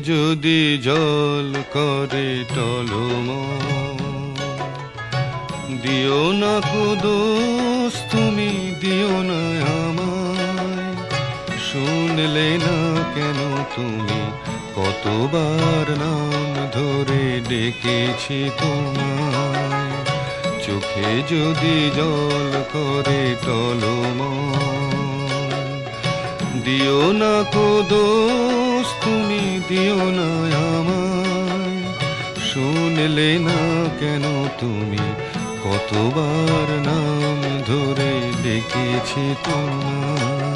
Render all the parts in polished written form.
যদি জল করে টলমল, দিও না কো দোষ তুমি, দিও না আমায়। শুনলে না কেন তুমি, কতবার নাম ধরে ডেকেছি তোমায়। চোখে যদি জল করে টলমল, দিও না কো দোষ তুমি, দিও না আমায়। শুনলে না কেন তুমি, কতবার নাম ধরে ডেকেছি তোমায়।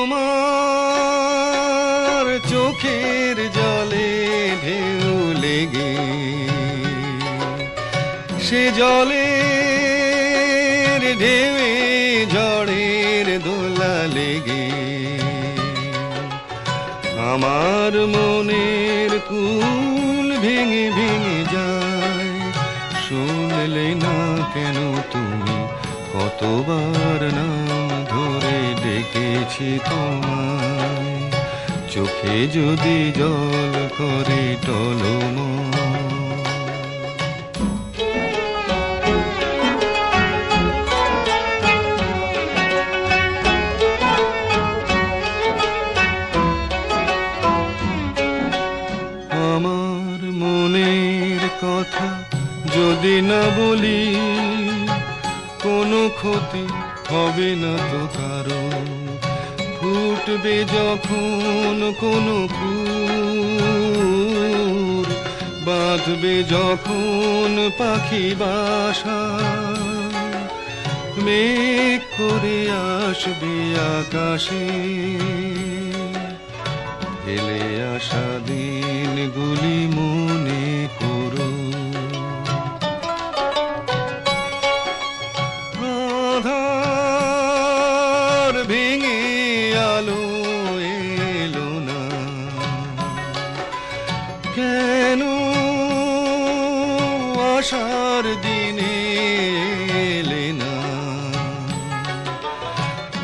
তোমার চোখের জলে ঢেউ লেগে, সে জলের ঢেউয়ে ঝড়ের দোলা লেগে, আমার মনের কুল ভেঙে ভেঙে যায়। শুনলে না কেন তুমি, কতবার নাম ধরে ডেকেছি তোমায়। চোখে যদি জল করে টলমল, আমার মনের কথা যদি না বলি, কোনো ক্ষতি হবে না তো কারো। ফুটবে যখন কোনো ফুল, বাঁধবে যখন পাখি বাসা, মেঘ করে আসবে আকাশে, ফেলে আসা দিনগুলি মনে করো। আধার ভেঙে আলো এলো না কেন, আশার দিনে এলে না।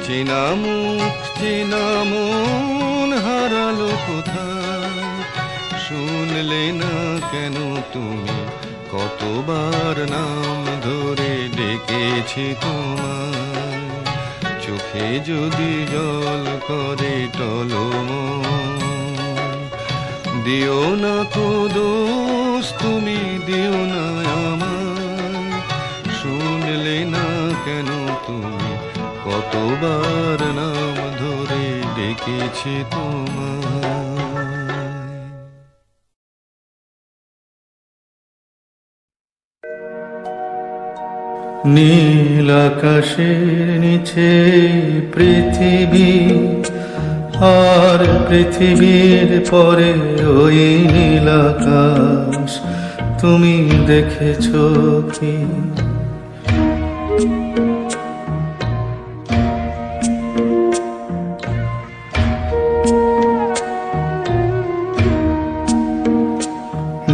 চেনা মুখ চেনা মন হারালো কোথায়। শুনলে না কেন তুমি, কতবার নাম ধরে ডেকেছি তোমায়। চোখে যদি জল করে টলমল, দিও না কো দোষ তুমি, দিও না আমায়। শুনলে না কেন তুমি, কতবার নাম ধরে ডেকেছি তোমায়। নীল আকাশের নিচে পৃথিবী, আর পৃথিবীর পরে ওই নীল আকাশ। তুমি দেখেছো কি?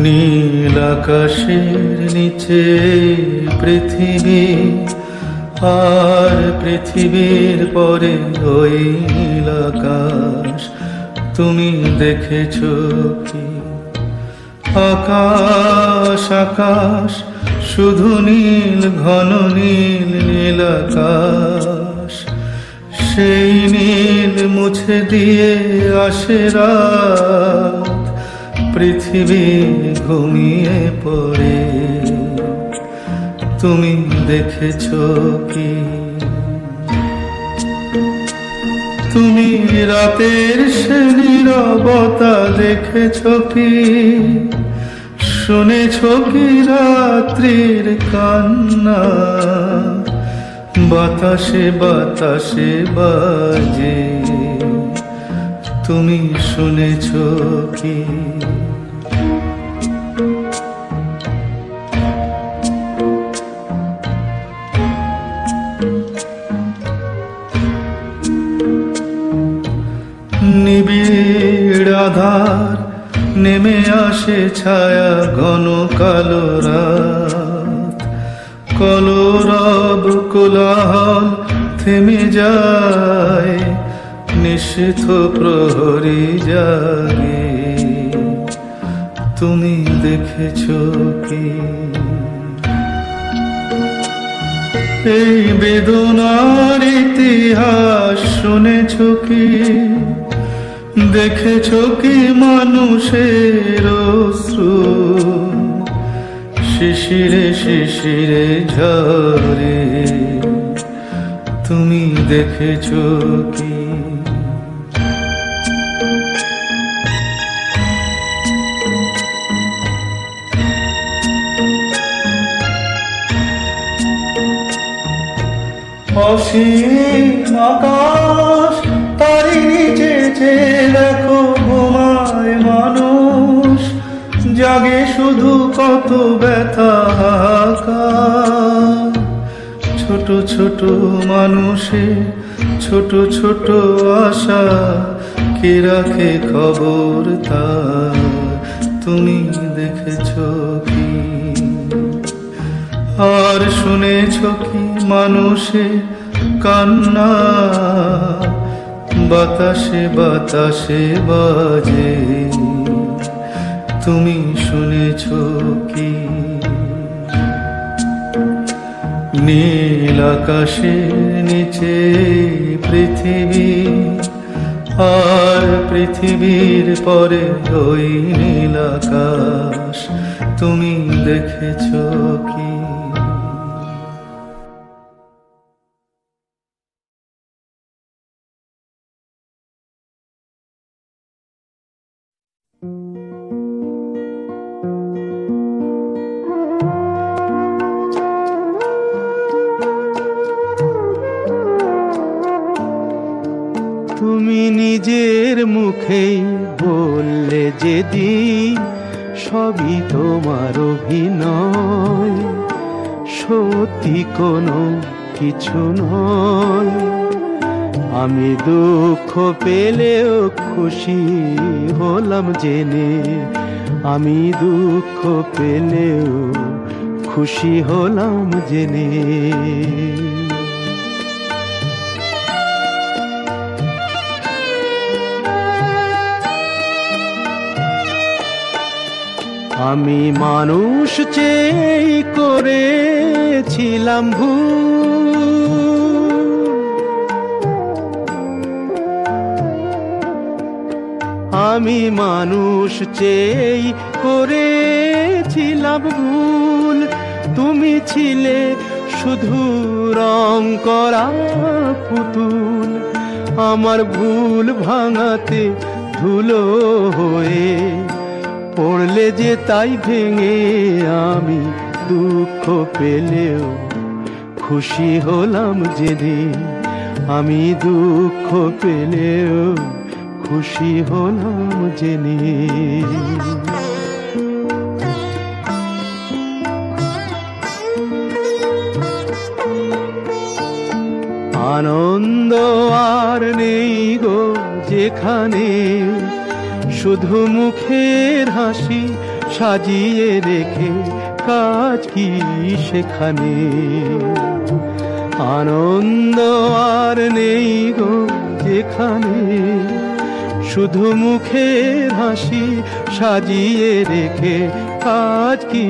নীল আকাশের নিচে পৃথিবী, আর পৃথিবীর পরে ওই নীল আকাশ। তুমি দেখেছো কি? আকাশ আকাশ শুধু নীল, ঘন নীল নীল আকাশ। সেই নীল মুছে দিয়ে আসে রাত, পৃথিবী ঘুমিয়ে পড়ে। তুমি দেখেছো কি? তুমি রাতের সে নীরবতা দেখেছো কি? শুনেছো কি রাত্রির কান্না? বাতাসে বাতাসে বাজে, তুমি শুনেছো কি? নিবিড় আধার নেমে আসে ছায়া ঘন কালো রাত, কলরব কোলাহল থেমে যায়, নিশীথ প্রহরী জাগে। তুমি দেখেছো কি এই বেদনার ইতিহাস? শুনেছো কি, দেখেছো কি মানুষের অশ্রু শিশিরে শিশিরে ঝরে? তুমি দেখেছো কি? অসীম আকাশ তারই নিচে চেয়ে দেখো ঘুমায় মানুষ, জাগে শুধু কত ব্যথা হাহাকার। ছোট ছোট মানুষে ছোট ছোট আশা, কে রাখে খবর তার? তুমি দেখেছো কি? আর শুনেছো কি মানুষে কান্না? বাতাসে বাতাসে বাজে, তুমি শুনেছো কি? নীল আকাশের নিচে পৃথিবী, আর পৃথিবীর পরে ওই নীল আকাশ। তুমি দেখেছো কি? তুমি নিজের মুখেই বললে যেদিন সবই তোমার অভিনয়, সত্যি কোনো কিছু নয়। আমি দুঃখ পেলেও খুশি হলাম জেনে, আমি দুঃখ পেলেও খুশি হলাম জেনে। আমি মানুষ চেয়ে করেছিলাম ভুল, আমি মানুষ চেয়ে করেছিলাম ভুল। তুমি ছিলে শুধু রং করা পুতুল, আমার ভুল ভাঙাতে ধুলো হয়ে পড়লে যে তাই ভেঙে। আমি দুঃখ পেলেও খুশি হলাম জেনে, আমি দুঃখ পেলেও খুশি হলাম জেনে। আনন্দ আর নেই গো যেখানে, শুধু মুখের হাসি সাজিয়ে রেখে কাজ কি সেখানে। আনন্দ আর নেই গো যেখানে, শুধু মুখের হাসি সাজিয়ে রেখে কাজ কি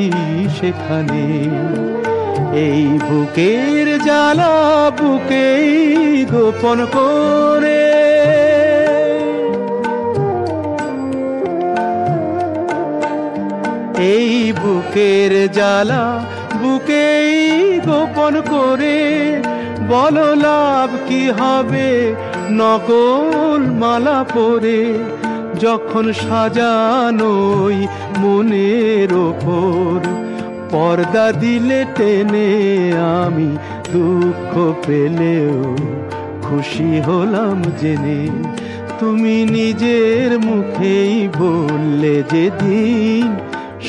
সেখানে। এই বুকের জ্বালা বুকেই গোপন করে, এই বুকের জ্বালা বুকেই গোপন করে। বলো লাভ কি হবে নকল মালা পরে, যখন সাজানোই মনের ওপর পর্দা দিলে টেনে। আমি দুঃখ পেলেও খুশি হলাম জেনে, তুমি নিজের মুখেই বললে যেদিন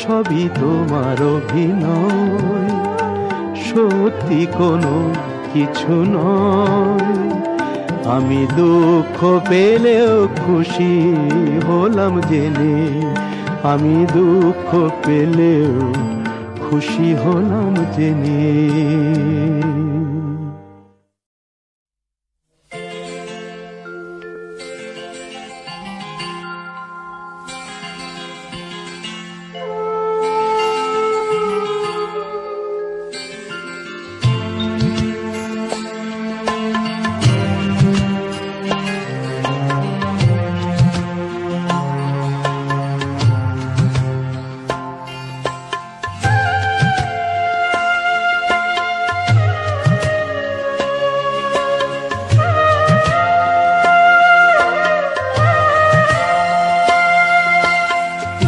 সবই তোমার অভিনয়, সত্যি কোনো কিছু নয়। আমি দুঃখ পেলেও খুশি হলাম জেনে, আমি দুঃখ পেলেও খুশি হলাম জেনে।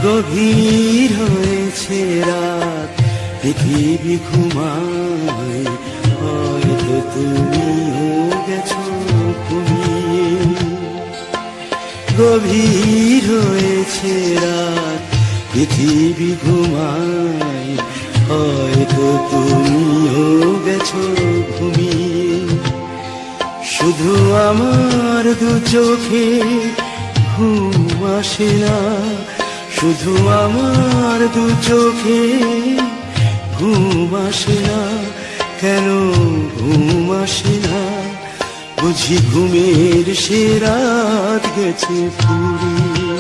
গভীর হয়েছে রাত, পৃথিবী ঘুমায়, হয়তো তুমিও গেছো ঘুমিয়ে। গভীর হয়েছে রাত, পৃথিবী ঘুমায়, হয়তো তুমিও গেছো ঘুমিয়ে। শুধু আমার দু চোখে ঘুম আসে না, শুধু আমার দু চোখে ঘুম আসে না, কেন ঘুম আসে না? বুঝি ঘুমের সে রাত গেছে ফুরিয়ে।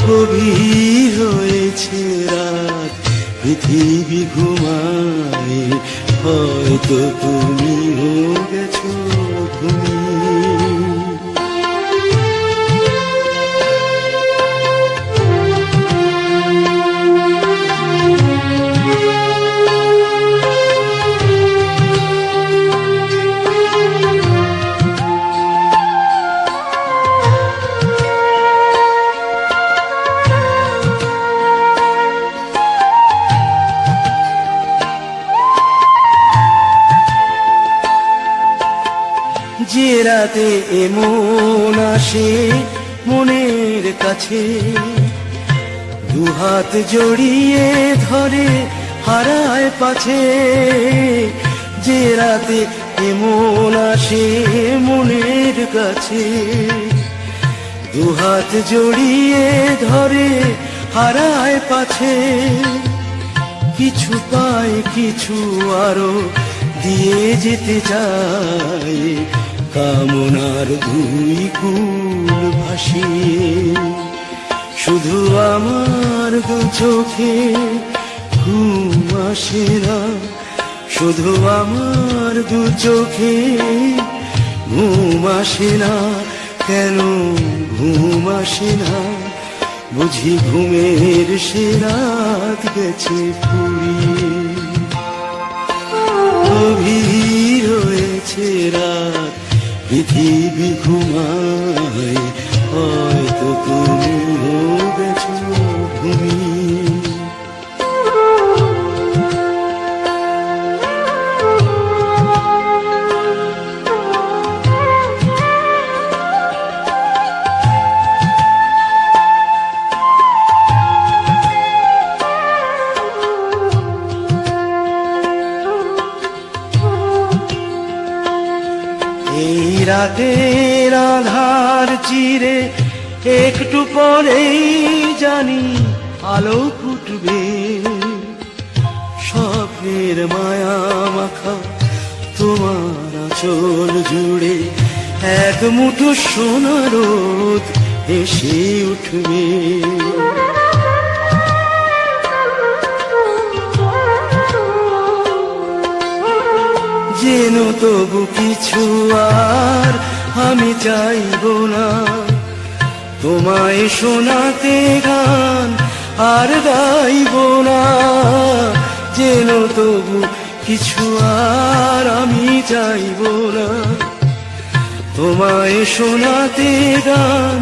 গভীর হয়েছে রাত, পৃথিবী ঘুমায়, হয়তো তুমিও গেছো ঘুমিয়ে। যে রাতে এমন আসে মনের কাছে, দুহাত জড়িয়ে ধরে হারায় পাছে। যে রাতে এমন আসে মনের কাছে, দুহাত জড়িয়ে ধরে হারায় পাছে। কিছু পায় কিছু আরো দিয়ে যেতে চায়, কামনার দুই কুল ভাসিয়ে। শুধু আমার দু চোখে ঘুম আসে না, শুধু আমার দু চোখে ঘুম আসে না, কেন ঘুম আসে না? বুঝি ঘুমের সে রাত গেছে ফুরিয়ে। গভীর হয়েছে রাত, পৃথিবী ঘুমায়, হয়তো তুমিও গেছো ঘুমিয়ে। এই রাতের আধার চিরে একটু পরেই জানি আলো ফুটবে। স্বপ্নের মায়া মাখা তোমার আঁচল জুড়ে এক মুঠো সোনা রোদ এসে উঠবে। যেন তবু কিছু আর আমি চাইব না, তোমায় শোনাতে গান আর গাইব না। যেন তবু কিছু আর আমি চাইব না, তোমায় শোনাতে গান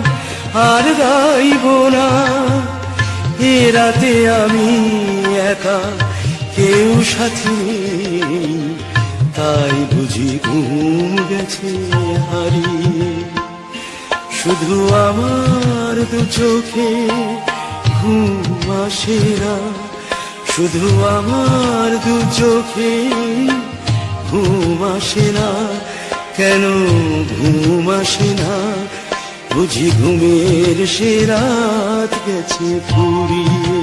আর গাইব না। এ রাতে আমি একা, কেউ সাথী নেই, তাই বুঝি ঘুম গেছে হারিয়ে। শুধু আমার দু চোখে ঘুম আসে না, শুধু আমার দু চোখে ঘুম আসে না, কেন ঘুম আসে না? বুঝি ঘুমের সে রাত গেছে ফুরিয়ে,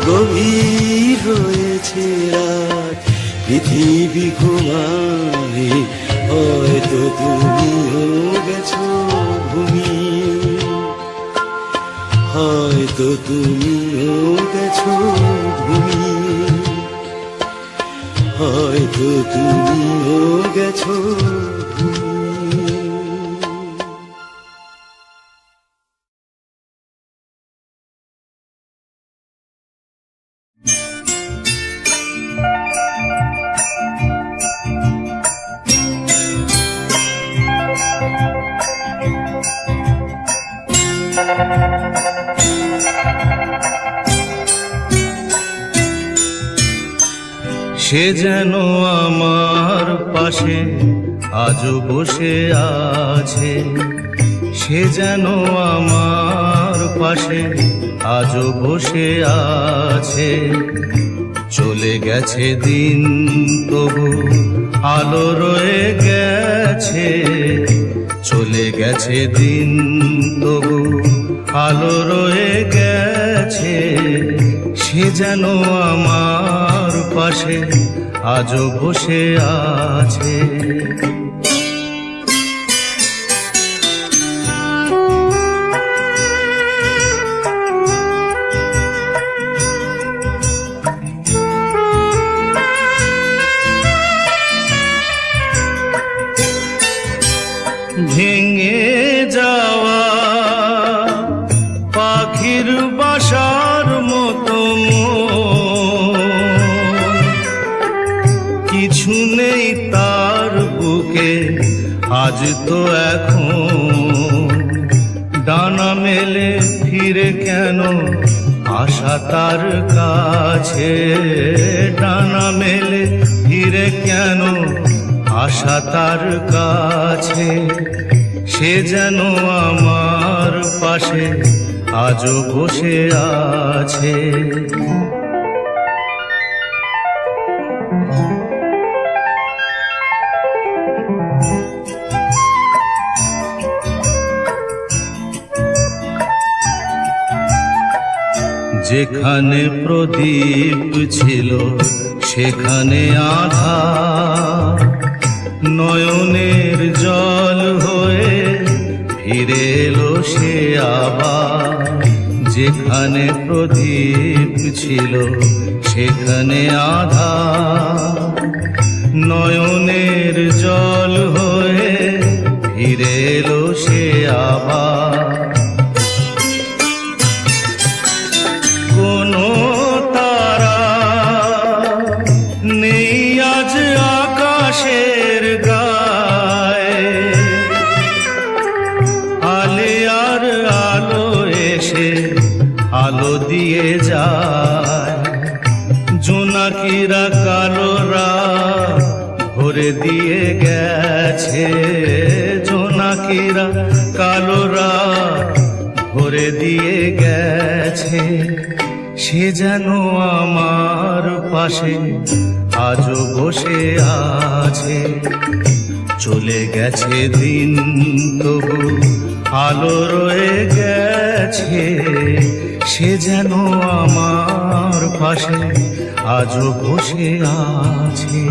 গভীর হয়েছে রাত, পৃথিবী ঘুমায়, হয়তো তুমিও গেছো ঘুমিয়ে, হয়তো তুমিও গেছো ঘুমিয়ে, হয়তো তুমিও গেছো ঘুমিয়ে। সে যেন আমার পাশে আজও বসে আছে, সে যেন আমার পাশে আজও বসে আছে। চলে গেছে দিন তবু আলো রয়ে গেছে, চলে গেছে দিন তবু আলো রয়ে গেছে। সে যেন আমার পাশে আজও বসে আছে। ভেঙে যাওয়া পাখির বাসার মতো কিছু নেই তার বুকে আজ তো এখন। ডানা মেলে ফিরে কেন আশা তার কাছে, ডানা মেলে ফিরে কেন আশা তার কাছে। সে যেন আমার পাশে আজও বসে আছে। যেখানে প্রদীপ ছিল সেখানে আধার, নয়নের জল হয়ে ফিরে এলো সে আবার। যেখানে প্রদীপ ছিল সেখানে আধার, নয়নের জল হয়ে ফিরে এলো সে আবার। কোনো তারা নেই আজ আকাশের গায়ে, আলে আর আলো এসে আলো দিয়ে যায়। জোনাকিরা কালো রাত ভরে দিয়ে গেছে, জোনাকিরা কালো রাত ভরে দিয়ে গেছে। সে যেন আমার পাশে আজও বসে আছে। চলে গেছে দিন তবু আলো রয়ে গেছে। সে যেন আমার পাশে আজও বসে আছে।